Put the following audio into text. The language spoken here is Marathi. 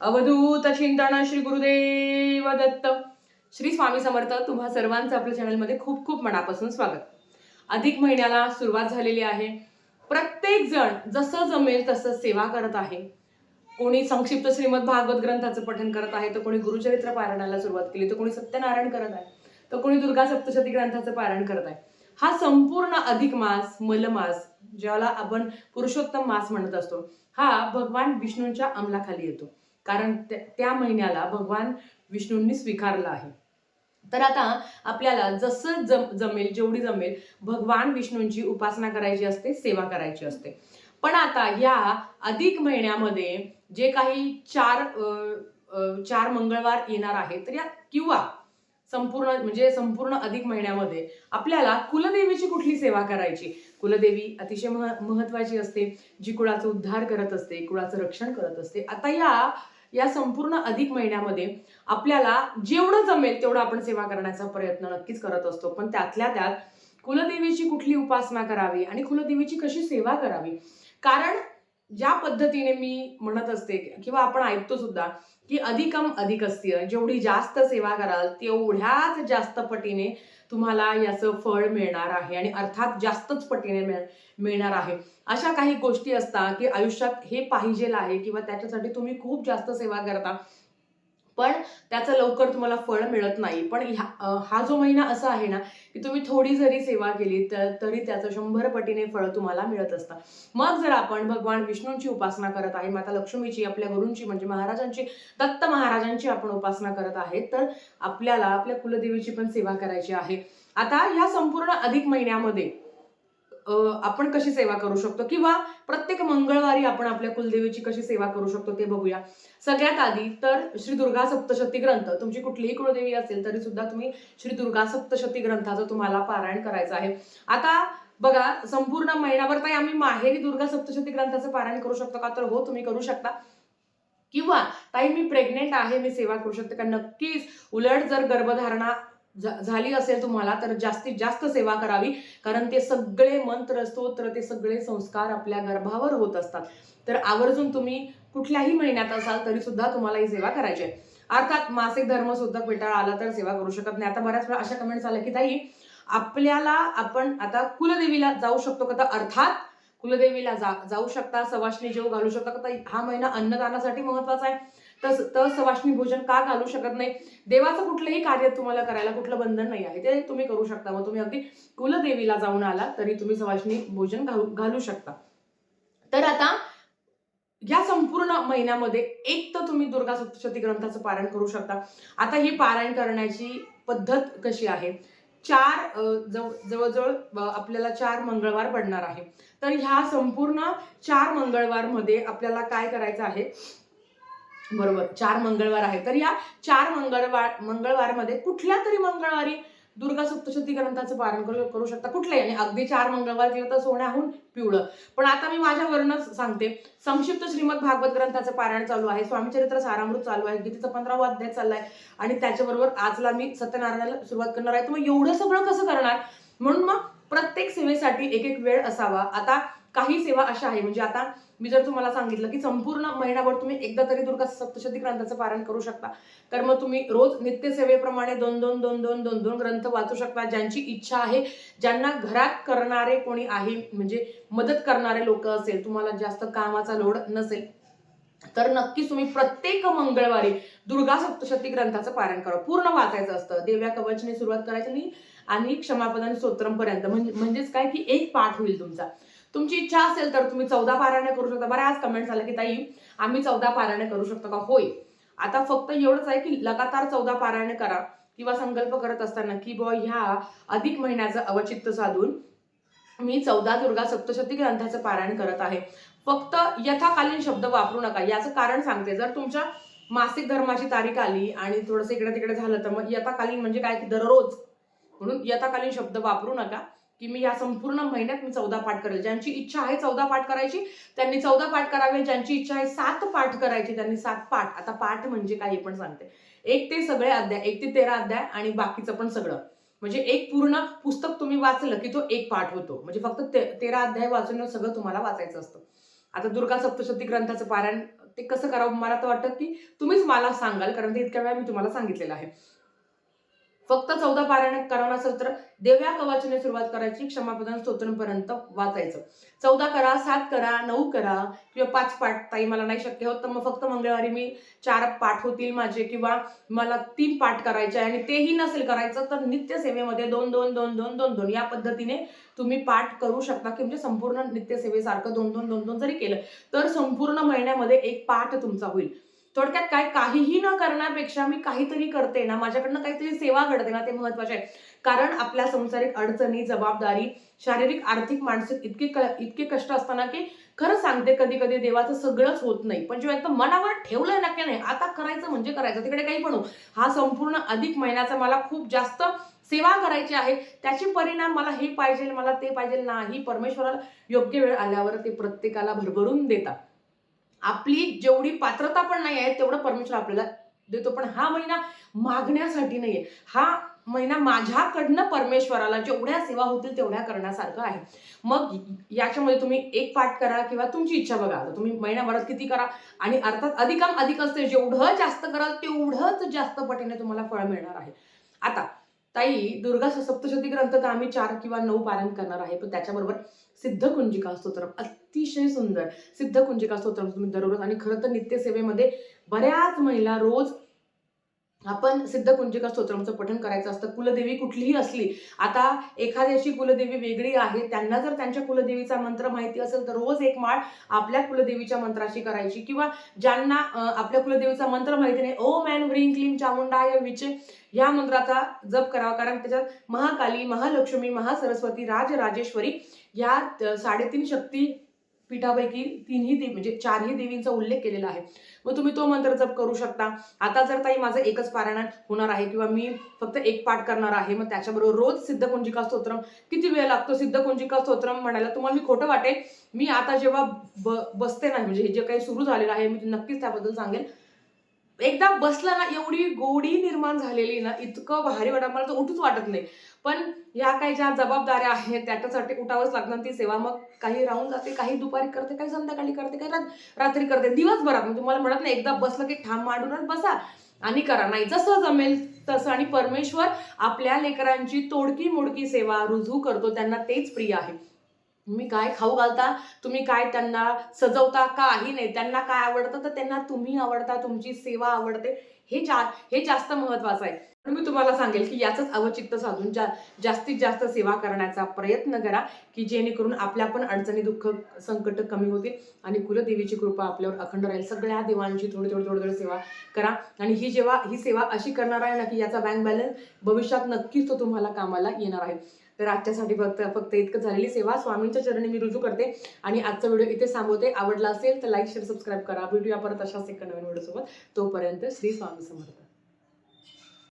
अवधूत चिंतन श्री गुरुदेव दत्त. श्री स्वामी समर्थ. तुम्हा सर्वांचं आपल्या चॅनलमध्ये खूप खूप मनापासून स्वागत. अधिक महिन्याला सुरुवात झालेली आहे. प्रत्येक जण जसं जमेल तसं सेवा करत आहे. कोणी संक्षिप्त श्रीमद भागवत ग्रंथाचं पठण करत आहे, तर कोणी गुरुचरित्र पारायणाला सुरुवात केली, तर कोणी सत्यनारायण करत आहे, तर कोणी दुर्गा सप्तशती ग्रंथाचं पारायण करत आहे. हा संपूर्ण अधिक मास, मलमास, ज्याला आपण पुरुषोत्तम मास म्हणत असतो, हा भगवान विष्णूंच्या अंमलाखाली येतो. कारण त्या महिन्याला भगवान विष्णूंनी स्वीकारलं आहे. तर आता आपल्याला जसं जमेल, जेवढी जमेल, भगवान विष्णूंची उपासना करायची असते, सेवा करायची असते. पण आता या अधिक महिन्यामध्ये जे काही चार मंगळवार येणार आहेत, तर या किंवा संपूर्ण अधिक महिन्यामध्ये आपल्याला कुलदेवीची कुठली सेवा करायची. कुलदेवी अतिशय महत्वाची असते, जी कुळाचा उद्धार करत असते, कुळाचं रक्षण करत असते. आता या संपूर्ण अधिक महिन्यामध्ये आपल्याला जेवढं जमेल तेवढं आपण सेवा करण्याचा प्रयत्न नक्कीच करत असतो. पण त्यातल्या त्यात कुलदेवीची कुठली उपासना करावी आणि कुलदेवीची कशी सेवा करावी. कारण ज्या पद्धतीने मी म्हणत असते किंवा आपण ऐकतो सुद्धा की अधिकम अधिकस्य, जेवढी जास्त सेवा कराल तेवढ्याच जास्त पटीने तुम्हाला याचं फळ मिळणार आहे आणि अर्थात जास्तच पटीने मिळणार आहे. अशा काही गोष्टी असतात की आयुष्यात हे पाहिजेल आहे किंवा त्याच्यासाठी तुम्ही खूप जास्त सेवा करता, पण त्याचं लवकर तुम्हाला फळ मिळत नाही. पण हा जो महिना असा आहे ना, की तुम्ही थोडी जरी सेवा केली तरी त्याचं 100 पटीने फळ तुम्हाला मिळत असतं. मग जर आपण भगवान विष्णूंची उपासना करत आहे, माता लक्ष्मीची, आपल्या गुरूंची म्हणजे महाराजांची, दत्त महाराजांची आपण उपासना करत आहे, तर आपल्याला आपल्या कुलदेवीची पण सेवा करायची आहे. आता या संपूर्ण अधिक महिन्यामध्ये आपण कशी सेवा करू शकतो किंवा प्रत्येक मंगळवारी आपण आपल्या कुलदेवीची कशी सेवा करू शकतो ते बघूया. सगळ्यात आधी तर श्री दुर्गा सप्तशती ग्रंथ, तुमची कुठलीही कुलदेवी असेल तरी सुद्धा तुम्ही श्री दुर्गा सप्तशती ग्रंथाचं तुम्हाला पारायण करायचं आहे. आता बघा, संपूर्ण महिनाभर ताई आम्ही माहेरी दुर्गा सप्तशती ग्रंथाचं पारायण करू शकतो का? तर हो, तुम्ही करू शकता. किंवा ताई मी प्रेग्नेंट आहे, मी सेवा करू शकते का? नक्कीच. उलट जर गर्भधारणा झाली असेल तुम्हाला तर जास्तीत जास्त सेवा करावी. कारण ते सगळे मंत्र, स्तोत्र, ते सगळे संस्कार आपल्या गर्भावर होत असतात. तर आवर्जून तुम्ही कुठल्याही महिन्यात असाल तरी सुद्धा तुम्हाला ही सेवा करायची आहे. अर्थात मासिक धर्म सुद्धा पेटाळा आला तर सेवा करू शकत नाही. आता बऱ्याच वेळा अशा कमेंट्स आल्या की ताई आपण आता कुलदेवीला जाऊ शकतो का? तर अर्थात कुलदेवीला जाऊ शकता, सवाष्णी जेव घालू शकता का? तर हा महिना अन्नदानासाठी महत्वाचा आहे. तर सवाष्णी भोजन का घालू शकत नाही? देवाचं कुठलंही कार्य तुम्हाला करायला कुठलं बंधन नाही आहे, ते तुम्ही करू शकता. मग तुम्ही अगदी कुलदेवीला जाऊन आला तरी तुम्ही सवाष्णी भोजन घालू शकता. तर आता या संपूर्ण महिन्यामध्ये एक तर तुम्ही दुर्गा सप्तशती ग्रंथाचं पारायण करू शकता. आता ही पारायण करण्याची पद्धत कशी आहे? जवळजवळ आपल्याला 4 मंगळवार पडणार आहे. तर ह्या संपूर्ण 4 मंगळवारमध्ये आपल्याला काय करायचं आहे? बरोबर, 4 मंगळवार आहे. तर या 4 मंगळवारमध्ये कुठल्या तरी मंगळवारी दुर्गा सप्तशती ग्रंथाचं पारायण करू शकता. कुठल्याही, आणि अगदी 4 मंगळवार केलं तर सोन्याहून पिवळं. पण आता मी माझ्यावरूनच सांगते, संक्षिप्त श्रीमद भागवत ग्रंथाचं पारायण चालू आहे, स्वामीचरित्र सारामृत चालू आहे, गीतेचा 15वा अध्याय चाललाय आणि त्याच्याबरोबर आजला मी सत्यनारायणाला सुरुवात करणार आहे. तर मग एवढं सगळं कसं करणार? म्हणून मग प्रत्येक सेवेसाठी एक एक वेळ असावा. आता काही सेवा अशा आहे, म्हणजे आता मी जर तुम्हाला सांगितलं की संपूर्ण महिनाभर तुम्ही एकदा तरी दुर्गा सप्तशती ग्रंथाचं पारायण करू शकता, तर मग तुम्ही रोज नित्यसेवेप्रमाणे 2-2 ग्रंथ वाचू शकता. ज्यांची इच्छा आहे, ज्यांना घरात करणारे कोणी आहे, म्हणजे मदत करणारे लोक असेल, तुम्हाला जास्त कामाचा लोड नसेल, तर नक्कीच तुम्ही प्रत्येक मंगळवारी दुर्गा सप्तशती ग्रंथाचं पारायण करा. पूर्ण वाचायचं असतं. देव्या कवचने सुरुवात करायची आणि क्षमापदाने स्तोत्रम पर्यंत. म्हणजेच काय की एक पाठ होईल तुमचा. तुमची इच्छा असेल तर तुम्ही 14 पारायण करू शकता. बऱ्याच कमेंट्स आल्या की ताई आम्ही 14 पारायण करू शकतो का? होय. आता फक्त एवढंच आहे की लगातार 14 पारायण करा किंवा संकल्प करत असताना की बुवा ह्या अधिक महिन्याचं अवचित्त साधून मी 14 दुर्गा सप्तशती ग्रंथाचं पारायण करत आहे. फक्त यथाकालीन शब्द वापरू नका. याचं कारण सांगते. जर तुमच्या मासिक धर्माची तारीख आली आणि थोडंसं इकडे तिकडे झालं तर मग यथाकालीन म्हणजे काय की दररोज, म्हणून यथाकालीन शब्द वापरू नका. की मी या संपूर्ण महिन्यात मी 14 पाठ करेल. ज्यांची इच्छा आहे 14 पाठ करायची त्यांनी 14 पाठ करावे. ज्यांची इच्छा आहे 7 पाठ करायची त्यांनी 7 पाठ. आता पाठ म्हणजे काय हे पण सांगते. 1 ते सगळे अध्याय, 1 ते 13 अध्याय आणि बाकीचं पण सगळं. म्हणजे एक पूर्ण पुस्तक तुम्ही वाचलं की तो एक पाठ होतो. म्हणजे फक्त 13 अध्याय वाचून सगळं तुम्हाला वाचायचं असतं. आता दुर्गा सप्तशती ग्रंथाचं पारायण ते कसं करावं मला तर वाटतं की तुम्हीच मला सांगाल, कारण ते इतक्या वेळा मी तुम्हाला सांगितलेलं आहे. फक्त 14 पारायण करावं असेल तर देव्या कवचाने सुरुवात करायची, क्षमापदन स्तोत्रपर्यंत वाचायचं. 14 करा, 7 करा, 9 करा किंवा 5 पाठ. ताई मला नाही शक्य होत तर मग फक्त मंगळवारी मी 4 पाठ होतील माझे, किंवा मला 3 पाठ करायचे आहे आणि तेही नसेल करायचं तर नित्यसेवेमध्ये 2-2-2-2-2-2 या पद्धतीने तुम्ही पाठ करू शकता, की म्हणजे संपूर्ण नित्यसेवेसारखं 2-2-2-2 जरी केलं तर संपूर्ण महिन्यामध्ये एक पाठ तुमचा होईल. थोडक्यात काय, काहीही न करण्यापेक्षा मी काहीतरी करते ना, माझ्याकडनं काहीतरी सेवा घडते ना, ते महत्वाचे आहे. कारण आपल्या संसारिक अडचणी, जबाबदारी, शारीरिक, आर्थिक, मानसिक इतके कष्ट असताना की खरं सांगते कधी कधी देवाचं सगळंच होत नाही. पण जेव्हा एकदम मनावर ठेवलंय ना की नाही आता करायचं म्हणजे करायचं, तिकडे काही पण हो. हा संपूर्ण अधिक महिन्याचा मला खूप जास्त सेवा करायची आहे, त्याचे परिणाम मला हे पाहिजे, मला ते पाहिजे नाही. परमेश्वराला योग्य वेळ आल्यावर ते प्रत्येकाला भरभरून देतात. आपली जेवढी पात्रता पण नाही आहे तेवढं परमेश्वर आपल्याला देतो. पण हा महिना मागण्यासाठी नाहीये. हा महिना माझ्याकडनं परमेश्वराला जेवढ्या सेवा होतील तेवढ्या करण्यासारखं आहे. मग याच्यामध्ये तुम्ही एक पाठ करा किंवा तुमची इच्छा बघा. आता तुम्ही महिन्याभरात किती करा, आणि अर्थात अधिकाम अधिक असते. जेवढं जास्त कराल तेवढंच जास्त पटीने तुम्हाला फळ मिळणार आहे. आता ताई दुर्गा सप्तशती ग्रंथ तर आम्ही 4 किंवा 9 पारायण करणार आहे, पण त्याच्याबरोबर सिद्धकुंजिका स्तोत्र अतिशय सुंदर सिद्धकुंजिका स्तोत्र तुम्ही दररोज, आणि खरं तर नित्यसेवेमध्ये बऱ्याच महिला रोज आपण सिद्धकुंजिका स्तोत्रमचं पठण करायचं असतं. कुलदेवी कुठलीही असली, आता एखाद्याची कुलदेवी वेगळी आहे, त्यांना जर त्यांच्या कुलदेवीचा मंत्र माहिती असेल तर रोज एक माळ आपल्या कुलदेवीच्या मंत्राशी करायची, किंवा ज्यांना आपल्या कुलदेवीचा मंत्र माहिती नाही, ओम ऐं ह्रीं क्लीं चामुंडाय विचे या मंत्राचा जप करावा. कारण त्याच्यात महाकाली, महालक्ष्मी, महासरस्वती, राजराजेश्वरी या 3.5 शक्ती पीठापैकी 3ही देवी म्हणजे 4ही देवींचा उल्लेख केलेला आहे. मग तुम्ही तो मंत्र जप करू शकता. आता जर ताई माझं एकच पारायण होणार आहे किंवा मी फक्त एक पाठ करणार आहे, मग त्याच्याबरोबर रोज सिद्धकुंजिका स्तोत्रम किती वेळ लागतो सिद्धकुंजिका स्तोत्रम म्हणायला, तुम्हाला मी खोटं वाटेल. मी आता जेव्हा बसते नाही, म्हणजे हे जे काही सुरू झालेलं आहे मी नक्कीच त्याबद्दल सांगेल. एकदा बसला ना एवढी गोडी निर्माण झालेली ना, इतकं भारी वाटत मला तर उठूच वाटत नाही. पण या काही ज्या जबाबदाऱ्या आहेत त्याच्यासाठी उठावंच लागणार. ती सेवा मग काही राहून जाते, काही दुपारी करते, काही संध्याकाळी करते, काही रात्री करते, दिवसभरात. म्हणजे तुम्हाला म्हणत नाही एकदा बसलं की ठाम मांडूनच बसा आणि करा, नाही जसं जमेल तसं. आणि परमेश्वर आपल्या लेकरांची तोडकी मोडकी सेवा रुजू करतो, त्यांना तेच प्रिय आहे. तुम्ही काय खाऊ घालता, तुम्ही काय त्यांना सजवता, काही नाही. त्यांना काय आवडतं तर त्यांना तुम्ही आवडता, तुमची सेवा आवडते, हे जास्त महत्वाचं आहे. पण मी तुम्हाला सांगेल की याचंच अवचित्त साधून जास्तीत जास्त सेवा करण्याचा प्रयत्न करा, की जेणेकरून आपल्या पण अडचणी, दुःख, संकट कमी होतील आणि कुलदेवीची कृपा आपल्यावर अखंड राहील. सगळ्या देवांची थोडी सेवा करा. आणि ही सेवा अशी करणार आहे ना की याचा बँक बॅलन्स भविष्यात नक्कीच तो तुम्हाला कामाला येणार आहे. तर आजच्यासाठी फक्त इतकं झालेली सेवा स्वामींच्या चरणी मी रुजू करते आणि आजचा व्हिडिओ इथे थांबवते. आवडला असेल तर लाईक, शेअर, सबस्क्राईब करा. भेटूया परत अशाच एका नवीन व्हिडिओ सोबत. तोपर्यंत श्री स्वामी समर्थ.